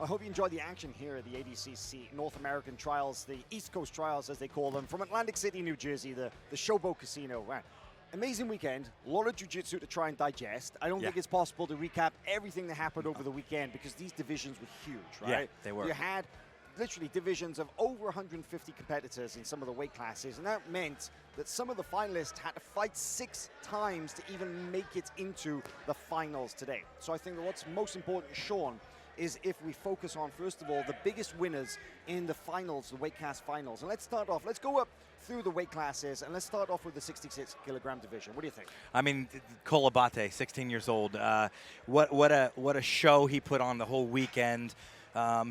I hope you enjoyed the action here at the ADCC North American Trials, the East Coast Trials as they call them, from Atlantic City, New Jersey, the Showboat Casino. Wow. Amazing weekend, a lot of jiu-jitsu to try and digest. I don't think it's possible to recap everything that happened over the weekend because these divisions were huge, right? Yeah, they were. You had literally divisions of over 150 competitors in some of the weight classes, and that meant that some of the finalists had to fight 6 times to even make it into the finals today. So I think that what's most important, Shawn, is if we focus on, first of all, the biggest winners in the finals, the weight class finals. And let's start off, let's go up through the weight classes, and let's start off with the 66 kilogram division. What do you think? I mean, Kolabate, 16 years old. What a show he put on the whole weekend.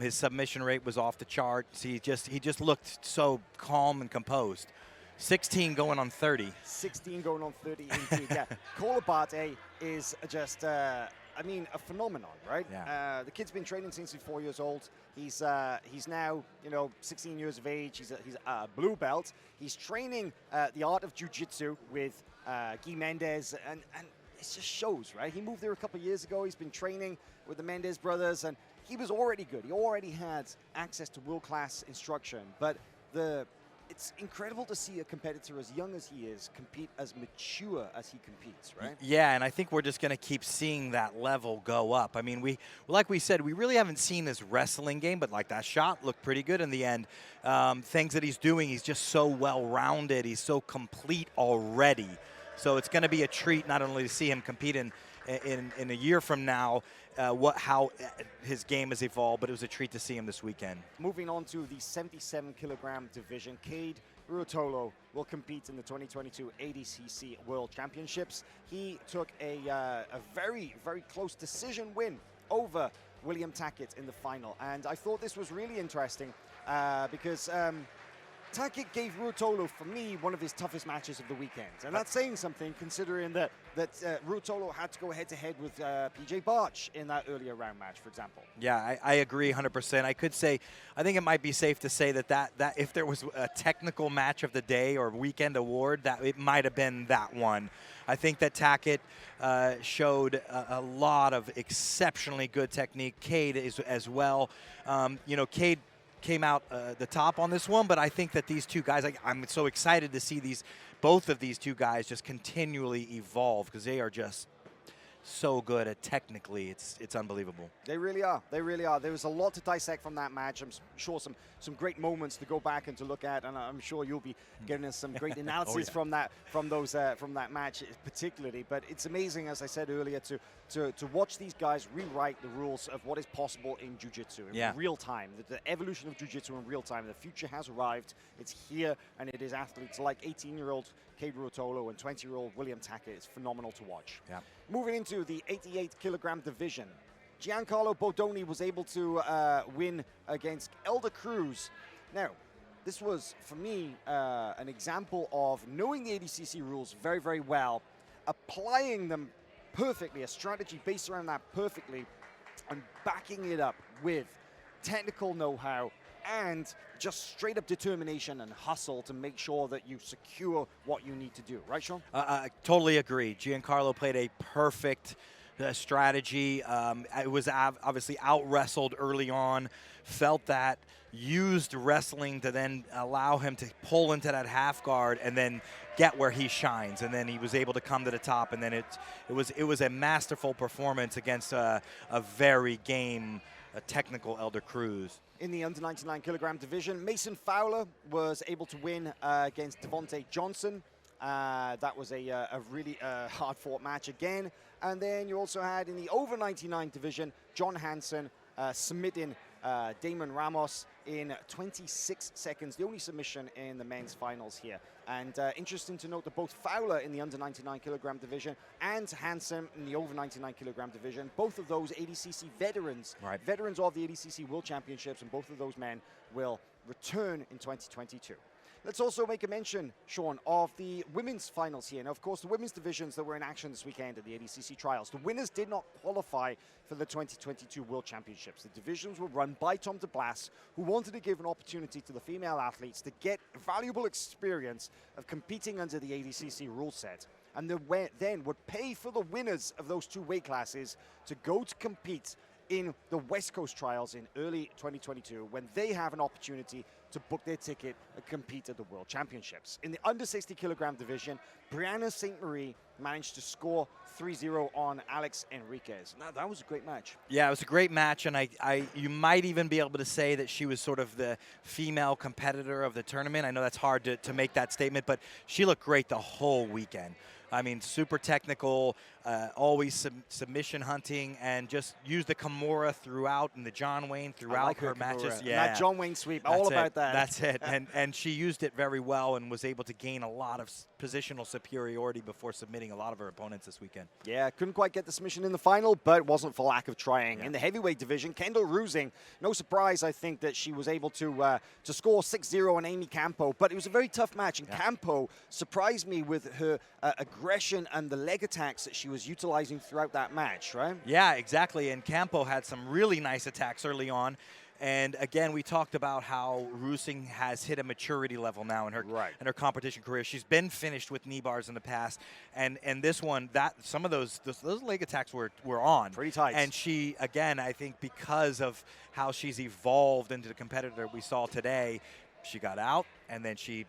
His submission rate was off the charts. He just looked so calm and composed. 16 going on 30. 16 going on 30 indeed, yeah. Kolabate is just, I mean, a phenomenon, right? Yeah. The kid's been training since he's 4 years old. He's now, 16 years of age. He's a blue belt. He's training the art of jiu-jitsu with Guy Mendez, and it just shows, right? He moved there a couple of years ago. He's been training with the Mendez brothers, and he was already good. He already had access to world-class instruction, but it's incredible to see a competitor as young as he is compete as mature as he competes, right? Yeah, and I think we're just going to keep seeing that level go up. I mean, like we said, we really haven't seen his wrestling game, but like that shot looked pretty good in the end. Things that he's doing, he's just so well-rounded. He's so complete already. So it's going to be a treat not only to see him compete in a year from now, how his game has evolved, but it was a treat to see him this weekend. Moving on to the 77 kilogram division, Cade Ruotolo will compete in the 2022 ADCC World Championships. He took a very, very close decision win over William Tackett in the final, and I thought this was really interesting because Tackett gave Ruotolo, for me, one of his toughest matches of the weekend. And that's saying something, considering that Ruotolo had to go head-to-head with PJ Barch in that earlier round match, for example. Yeah, I agree 100%. I could say, I think it might be safe to say that if there was a technical match of the day or weekend award, that it might have been that one. I think that Tackett showed a lot of exceptionally good technique. Cade is as well. Cade came out the top on this one, but I think that these two guys, I'm so excited to see both of these two guys just continually evolve because they are just so good at technically. It's unbelievable. They really are. They really are. There was a lot to dissect from that match. I'm sure some great moments to go back and to look at, and I'm sure you'll be getting us some great analysis from that match particularly. But it's amazing, as I said earlier, to watch these guys rewrite the rules of what is possible in jiu-jitsu in real time. The evolution of jiu-jitsu in real time. The future has arrived. It's here, and it is athletes like 18-year-old Cade Ruotolo and 20-year-old William Tackett. It's phenomenal to watch. Yeah. Moving into the 88 kilogram division, Giancarlo Bodoni was able to win against Elder Cruz. Now, this was, for me, an example of knowing the ADCC rules very, very well, applying them perfectly, a strategy based around that perfectly, and backing it up with technical know-how and just straight up determination and hustle to make sure that you secure what you need to do. Right, Shawn? I totally agree. Giancarlo played a perfect strategy. It was obviously out-wrestled early on, felt that, used wrestling to then allow him to pull into that half guard and then get where he shines. And then he was able to come to the top, and then it was a masterful performance against a very game, a technical Elder Cruz. In the under 99 kilogram division, Mason Fowler was able to win against Devontae Johnson. That was a really hard-fought match again. And then you also had in the over 99 division, John Hansen submitting Damon Ramos in 26 seconds, the only submission in the men's finals here. And interesting to note that both Fowler in the under 99 kilogram division and Hansen in the over 99 kilogram division, both of those ADCC veterans, veterans of the ADCC World Championships, and both of those men will return in 2022. Let's also make a mention, Shawn, of the women's finals here. Now, of course, the women's divisions that were in action this weekend at the ADCC Trials. The winners did not qualify for the 2022 World Championships. The divisions were run by Tom DeBlas, who wanted to give an opportunity to the female athletes to get valuable experience of competing under the ADCC rule set, and then would pay for the winners of those two weight classes to go to compete in the West Coast Trials in early 2022 when they have an opportunity to book their ticket and compete at the World Championships. In the under 60 kilogram division, Brianna St. Marie managed to score 3-0 on Alex Enriquez. Now, that was a great match. Yeah, it was a great match, and you might even be able to say that she was sort of the female competitor of the tournament. I know that's hard to make that statement, but she looked great the whole weekend. I mean, super technical, always submission hunting, and just used the Kimura throughout and the John Wayne throughout her matches. Yeah, that John Wayne sweep, all about that. That's it, and she used it very well and was able to gain a lot of positional superiority before submitting a lot of her opponents this weekend. Yeah, couldn't quite get the submission in the final, but it wasn't for lack of trying. Yeah. In the heavyweight division, Kendall Rusing, no surprise, I think, that she was able to score 6-0 on Amy Campo, but it was a very tough match, and Campo surprised me with her aggression and the leg attacks that she was utilizing throughout that match, right? Yeah, exactly, and Campo had some really nice attacks early on. And again, we talked about how Rusing has hit a maturity level now in her competition career. She's been finished with knee bars in the past, and this one, some of those leg attacks were on pretty tight. And she, again, I think because of how she's evolved into the competitor we saw today, she got out and then she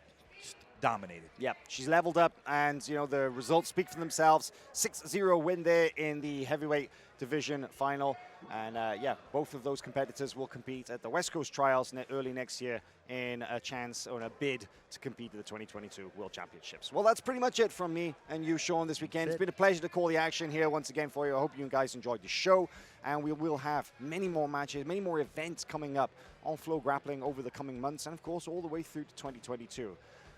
dominated. Yep, she's leveled up, and you know the results speak for themselves. 6-0 win there in the heavyweight division final, and yeah, both of those competitors will compete at the West Coast Trials early next year in a chance or a bid to compete at the 2022 World Championships. Well, that's pretty much it from me and you, Shawn, this weekend. It's been a pleasure to call the action here once again for you. I hope you guys enjoyed the show, and we will have many more matches, many more events coming up on FloGrappling over the coming months, and of course all the way through to 2022.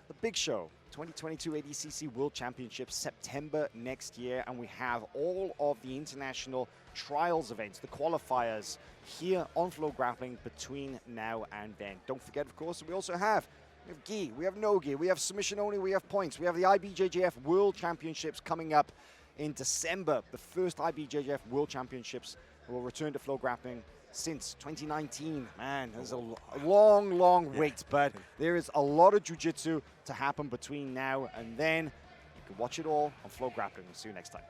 The big show, 2022 ADCC World Championships, September next year, and we have all of the international trials events, the qualifiers, here on FloGrappling between now and then. Don't forget, of course, we also have gi, we have no gi, we have submission only, we have points, we have the IBJJF World Championships coming up in December. The first IBJJF World Championships will return to FloGrappling since 2019. Man, there's a long wait, but there is a lot of jiu-jitsu to happen between now and then. You can watch it all on FloGrappling. We'll see you next time.